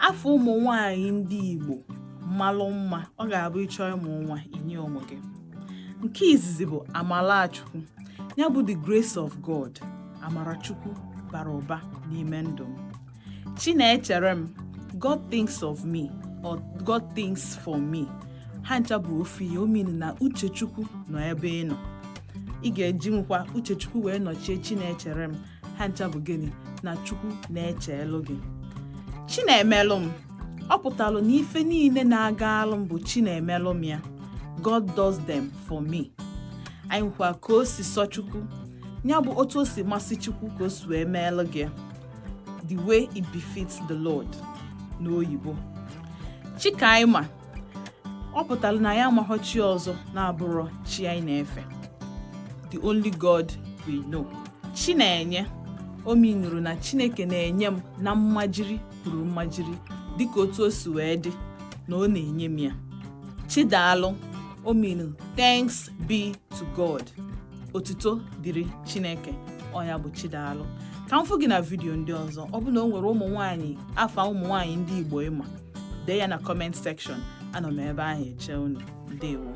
afọ ụmụ nwaanyị ndị Igbo mmalụ mma ọ ga-abụ ịchọ ịmụ nwa inye ụmụ gị. Nke izizi bụ Amalachukwu, ya bụ the grace of God. Amarachukwu bara ụba n'ime ndụ m. Chinechere m, God thinks of me or God thinks for me. Ha ncha bụ ofu ihe, o mean na Uchechukwu nọ ebe ị nọ. Ị ga-eji nkwa Uchechukwu wee nọchie Chinechere m. Ha ncha bụ gịnị? Na Chukwu na-eche elu gị. Chinemelụ m, ọ pụtalụ na ife niile na-aga alụ m bụ Chinemelụ m ya. God does them for me. Anyị nkwa ka o si sọ Chukwu, ya bụ otu o si masị Chukwu ka o si wee meelụ gị, the way it befits the Lord n'oyibo. Chikaima, ọ pụtalụ na ya amaghọ chi ọzọ na-abụrụ chi anyị na-efe, the only God we know. Chinenye, o minuru na Chineke na-enye m na mmajiri kwuru mmajiri dịka otu o si wee dị na ọ na-enye m ya. Chidalụ, o minu thanks be to God. Otuto dịrị Chineke, ọ ya bụ Chidalụ. Ka m fụ gị na vidiyo ndị ọzọ. Ọ bụ na o nwere ụmụ nwaanyị, afa ụmụ nwaanyị ndị Igbo ịma, dee ya na comment section. Anọ m ebe ahụ eche unu. Ndewo.